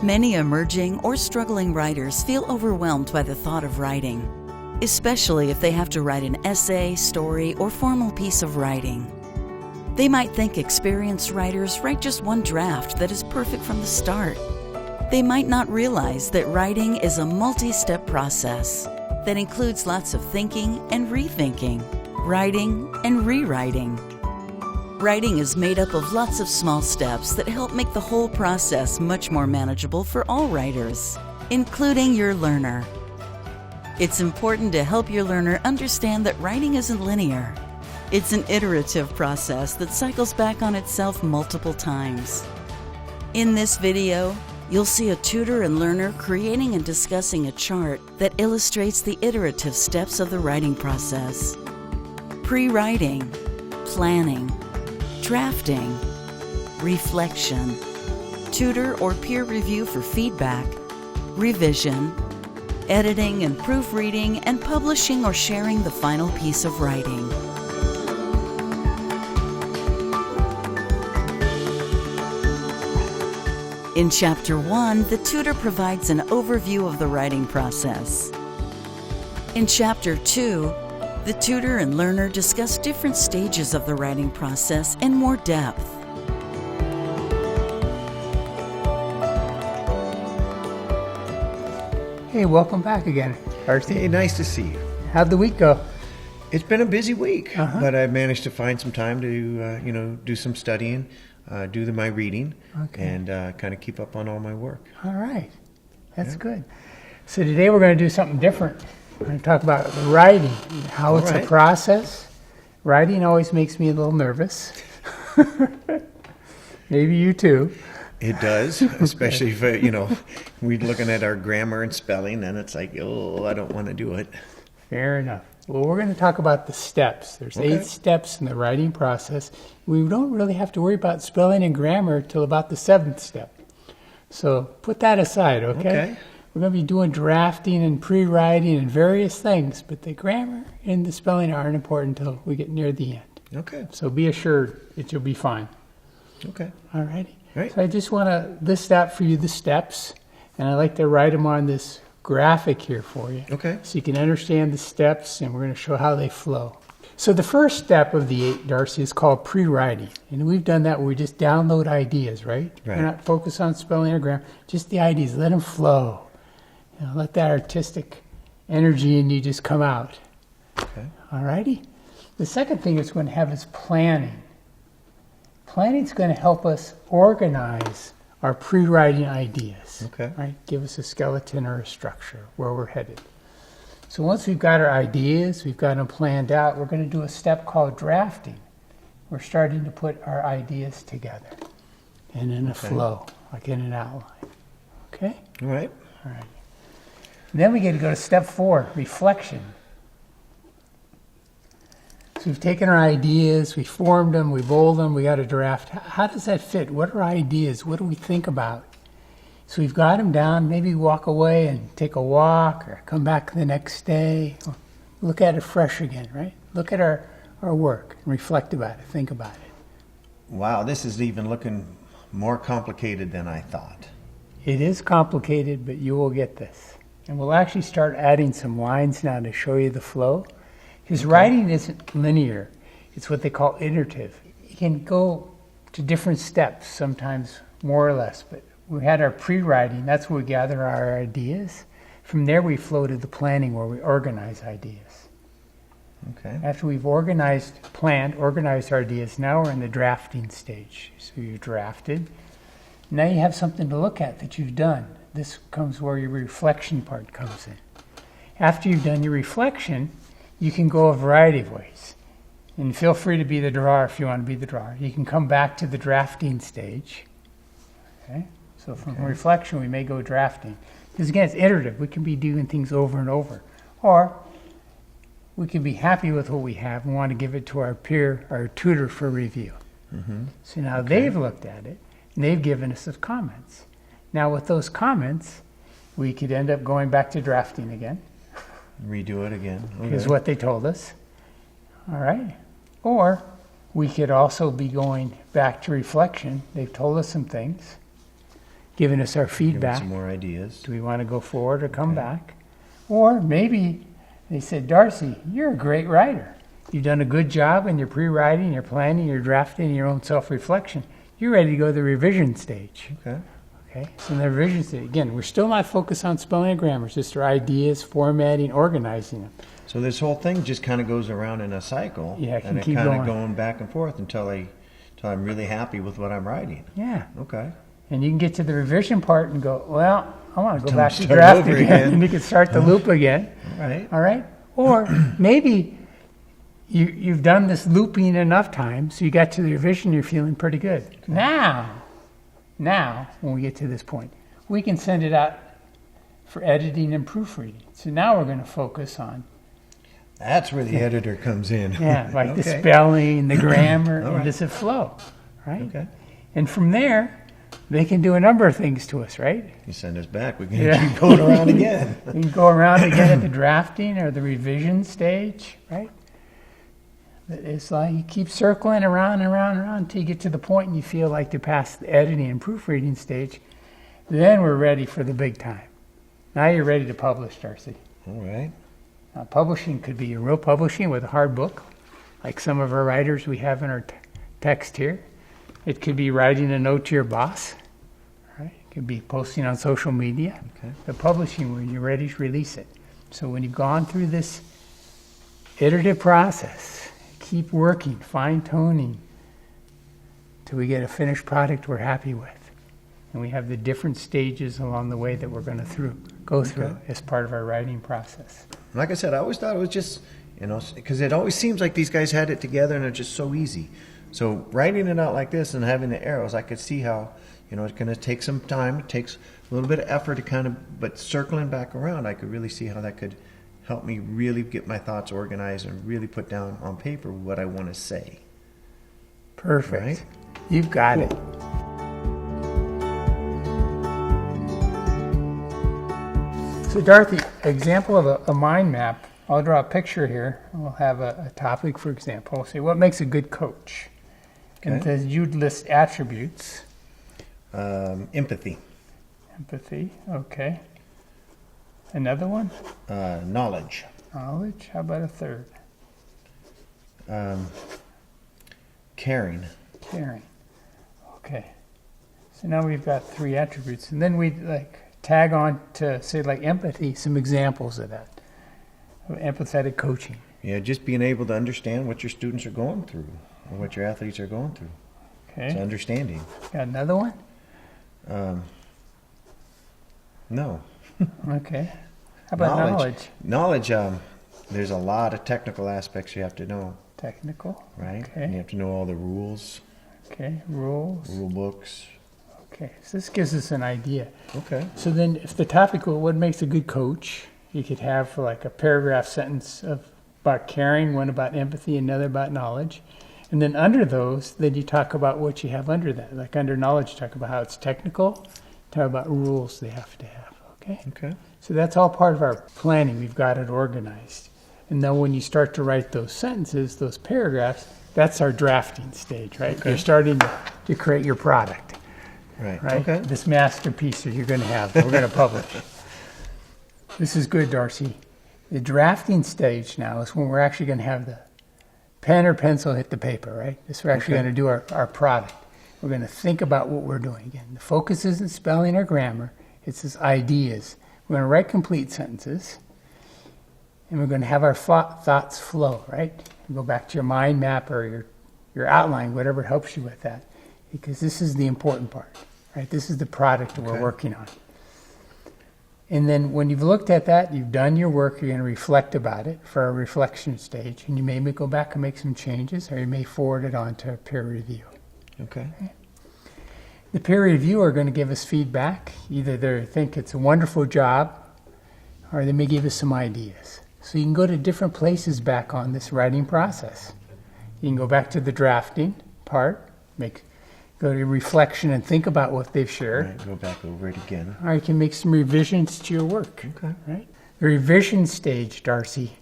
Many emerging or struggling writers feel overwhelmed by the thought of writing, especially if they have to write an essay, story, or formal piece of writing. They might think experienced writers write just one draft that is perfect from the start. They might not realize that writing is a multi-step process that includes lots of thinking and rethinking, writing and rewriting. Writing is made up of lots of small steps that help make the whole process much more manageable for all writers, including your learner. It's important to help your learner understand that writing isn't linear. It's an iterative process that cycles back on itself multiple times. In this video, you'll see a tutor and learner creating and discussing a chart that illustrates the iterative steps of the writing process. Pre-writing, planning, drafting, reflection, tutor or peer review for feedback, revision, editing and proofreading, and publishing or sharing the final piece of writing. In Chapter 1, the tutor provides an overview of the writing process. In Chapter 2, the tutor and learner discuss different stages of the writing process in more depth. Hey, welcome back again, Darcy. Hey, nice to see you. How'd the week go? It's been a busy week, but I've managed to find some time to, do some studying, do my reading, and kind of keep up on all my work. All right, that's good. So today we're going to do something different. We're going to talk about writing, how it's a process. Writing always makes me a little nervous. Maybe you too. It does, especially if, we're looking at our grammar and spelling, and it's like, oh, I don't want to do it. Fair enough. Well, we're going to talk about the steps. There's 8 steps in the writing process. We don't really have to worry about spelling and grammar till about the 7th step. So put that aside, okay? We're going to be doing drafting and pre-writing and various things, but the grammar and the spelling aren't important until we get near the end. Okay. So be assured that you'll be fine. Okay. All righty. Right. So I just want to list out for you the steps, and I like to write them on this graphic here for you. Okay. So you can understand the steps, and we're going to show how they flow. So the first step of the 8, Darcy, is called pre-writing. And we've done that where we just download ideas, right? We're not focused on spelling or grammar, just the ideas. Let them flow. Let that artistic energy in you just come out. Okay. All righty. The second thing it's going to have is planning. Planning is going to help us organize our pre-writing ideas. Okay. Right? Give us a skeleton or a structure where we're headed. So once we've got our ideas, we've got them planned out, we're going to do a step called drafting. We're starting to put our ideas together and in a flow, like in an outline. Okay? All right. All right. Then we get to go to step 4, reflection. So we've taken our ideas, we formed them, we bold them, we got a draft. How does that fit? What are ideas? What do we think about? So we've got them down, maybe walk away and take a walk or come back the next day. Look at it fresh again, right? Look at our work and reflect about it, think about it. Wow, this is even looking more complicated than I thought. It is complicated, but you will get this. And we'll actually start adding some lines now to show you the flow. Because writing isn't linear. It's what they call iterative. You can go to different steps, sometimes more or less. But we had our pre-writing. That's where we gather our ideas. From there, we flow to the planning where we organize ideas. Okay. After we've organized our ideas, now we're in the drafting stage. So you've drafted. Now you have something to look at that you've done. This comes where your reflection part comes in. After you've done your reflection, you can go a variety of ways. And feel free to be the drawer if you want to be the drawer. You can come back to the drafting stage. Okay? So from reflection, we may go drafting. Because again, it's iterative. We can be doing things over and over. Or we can be happy with what we have and want to give it to our peer, our tutor for review. So now they've looked at it, and they've given us some comments. Now with those comments, we could end up going back to drafting again. Redo it again. is what they told us. All right. Or we could also be going back to reflection. They've told us some things, giving us our Give it feedback. some more ideas. Do we want to go forward or come back? Or maybe they said, Darcy, you're a great writer. You've done a good job in your pre-writing, your planning, your drafting, your own self-reflection. You're ready to go to the revision stage. Okay. Okay, so in the revision stage, again, we're still not focused on spelling and grammar, it's just our ideas, formatting, organizing them. So this whole thing just kind of goes around in a cycle. Yeah, it can and keep kind going. of going back and forth until I'm really happy with what I'm writing. Yeah. Okay. And you can get to the revision part and go, well, I want to go back to Start draft over again. again. And you can start the loop again. Right. All right? Or maybe you've done this looping enough times, so you got to the revision, you're feeling pretty good. Now, when we get to this point, we can send it out for editing and proofreading. So now we're going to focus on, That's where the editor comes in. like the Okay. spelling, the grammar, All and right. does it flow, right? Okay. And from there, they can do a number of things to us, right? You send us back. We can Yeah. keep going around again. You can go around again at the drafting or the revision stage, right? It's like you keep circling around and around and around until you get to the point and you feel like to pass the editing and proofreading stage. Then we're ready for the big time. Now you're ready to publish, Darcy. All right. Now, publishing could be a real publishing with a hard book, like some of our writers we have in our text here. It could be writing a note to your boss. Right? It could be posting on social media. Okay. The publishing when you're ready to release it. So when you've gone through this iterative process, keep working, fine-tuning, till we get a finished product we're happy with. And we have the different stages along the way that we're going to go through as part of our writing process. Like I said, I always thought it was just, because it always seems like these guys had it together and it's just so easy. So writing it out like this and having the arrows, I could see how, it's going to take some time. It takes a little bit of effort to but circling back around, I could really see how that could help me really get my thoughts organized and really put down on paper what I want to say. Perfect. Right? You've got it. So Dorothy, example of a mind map. I'll draw a picture here. We'll have a topic, for example. We'll say, what makes a good coach? And Okay. then you'd list attributes. Empathy, Empathy, okay. Another one? knowledge, Knowledge. How about a third? caring, Caring. Okay. So now we've got 3 attributes. And then we tag on to say empathy, some examples of that. Of empathetic coaching. Yeah, just being able to understand what your students are going through or what your athletes are going through. It's Okay. understanding. Got another one? No. Okay. How about knowledge? Knowledge, there's a lot of technical aspects you have to know, Technical. right? Okay. And you have to know all the rules, Okay. Rules. rule books. Okay. So this gives us an idea. Okay. So then if the topic were what makes a good coach, you could have for a paragraph sentence about caring, one about empathy, another about knowledge. And then under those, then you talk about what you have under that. Like under knowledge, talk about how it's technical, talk about rules they have to have. Okay? Okay. So that's all part of our planning. We've got it organized. And then when you start to write those sentences, those paragraphs, that's our drafting stage, right? Okay. You're starting to create your product, Right. right? Okay. This masterpiece that you're going to have, that we're going to publish. This is good, Darcy. The drafting stage now is when we're actually going to have the pen or pencil hit the paper, right? This we're actually Okay. going to do our product. We're going to think about what we're doing. Again, the focus isn't spelling or grammar. It's this ideas. We're going to write complete sentences, and we're going to have our thoughts flow, right? You go back to your mind map or your outline, whatever helps you with that, because this is the important part, right? This is the product that we're Okay. working on. And then when you've looked at that, you've done your work, you're going to reflect about it for a reflection stage, and you may go back and make some changes, or you may forward it on to a peer review. Okay. The peer reviewer are going to give us feedback. Either they think it's a wonderful job, or they may give us some ideas. So you can go to different places back on this writing process. You can go back to the drafting part, go to reflection and think about what they've shared. Right. Go back over it again. Or you can make some revisions to your work. Okay. Right? The revision stage, Darcy.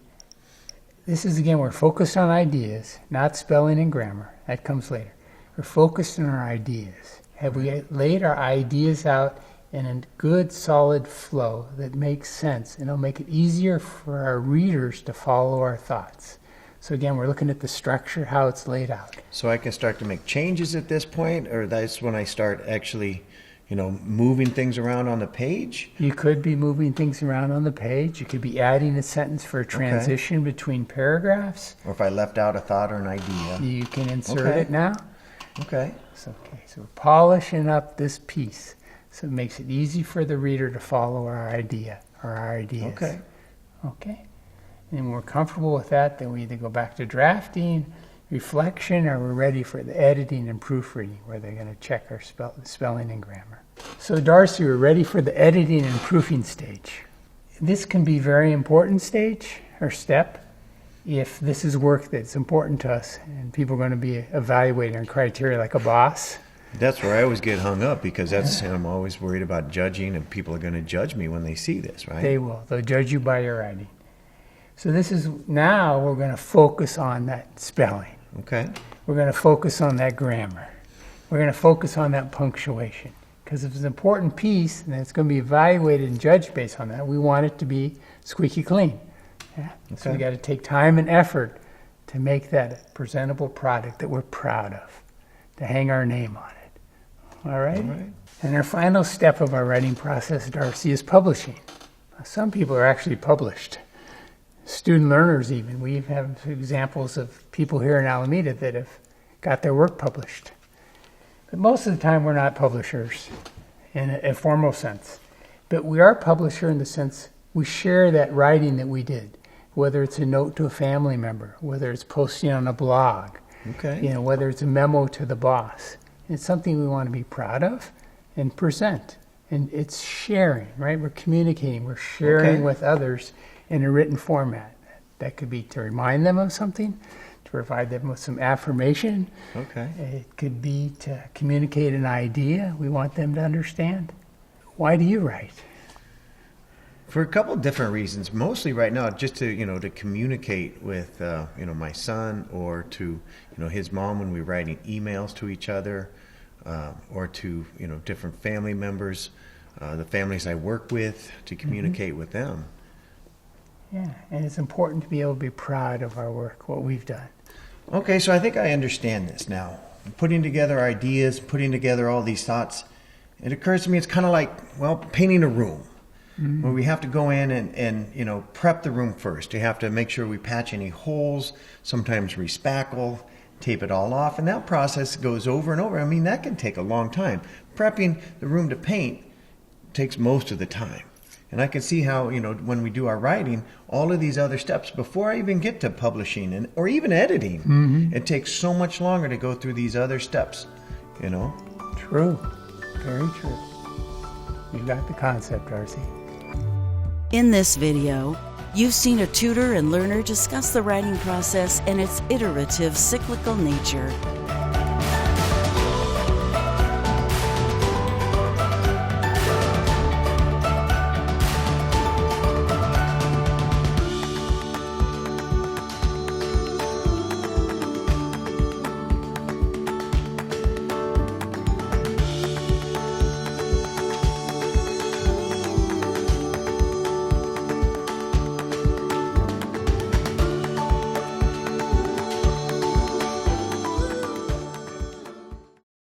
This is, again, we're focused on ideas, not spelling and grammar. That comes later. We're focused on our ideas. Have we laid our ideas out in a good, solid flow that makes sense, and it'll make it easier for our readers to follow our thoughts. So again, we're looking at the structure, how it's laid out. So I can start to make changes at this point, or that's when I start actually, moving things around on the page? You could be moving things around on the page. You could be adding a sentence for a transition between paragraphs. Or if I left out a thought or an idea. You can insert it now. Okay. So we're polishing up this piece so it makes it easy for the reader to follow our idea or our ideas. Okay. And when we're comfortable with that, then we either go back to drafting, reflection, or we're ready for the editing and proofreading, where they're going to check our spelling and grammar. So Darcy, we're ready for the editing and proofing stage. This can be a very important stage or step if this is work that's important to us and people are going to be evaluating our criteria like a boss. That's where I always get hung up, because I'm always worried about judging, and people are going to judge me when they see this, right? They will. They'll judge you by your writing. So now we're going to focus on that spelling. Okay. We're going to focus on that grammar. We're going to focus on that punctuation. Because if it's an important piece and it's going to be evaluated and judged based on that, we want it to be squeaky clean. Yeah? Okay. So we got to take time and effort to make that a presentable product that we're proud of, to hang our name on it. All right? And our final step of our writing process, Darcy, is publishing. Now, some people are actually published. Student learners even. We have examples of people here in Alameda that have got their work published. But most of the time we're not publishers in a formal sense. But we are a publisher in the sense we share that writing that we did, whether it's a note to a family member, whether it's posting on a blog, whether it's a memo to the boss. It's something we want to be proud of and present. And it's sharing, right? We're communicating, we're sharing with others in a written format. That could be to remind them of something, to provide them with some affirmation. It could be to communicate an idea we want them to understand. Why do you write? For a couple of different reasons. Mostly right now, just to communicate with my son, or to his mom when we're writing emails to each other, or to different family members, the families I work with, to communicate with them. Yeah, and it's important to be able to be proud of our work, what we've done. Okay, so I think I understand this now. Putting together ideas, putting together all these thoughts, it occurs to me it's kind of like, painting a room. Where we have to go in and prep the room first. You have to make sure we patch any holes, sometimes respackle, tape it all off, and that process goes over and over. I mean, that can take a long time. Prepping the room to paint takes most of the time. And I can see how, when we do our writing, all of these other steps, before I even get to publishing or even editing, it takes so much longer to go through these other steps, True. Very true. You got the concept, Darcy. In this video, you've seen a tutor and learner discuss the writing process and its iterative, cyclical nature.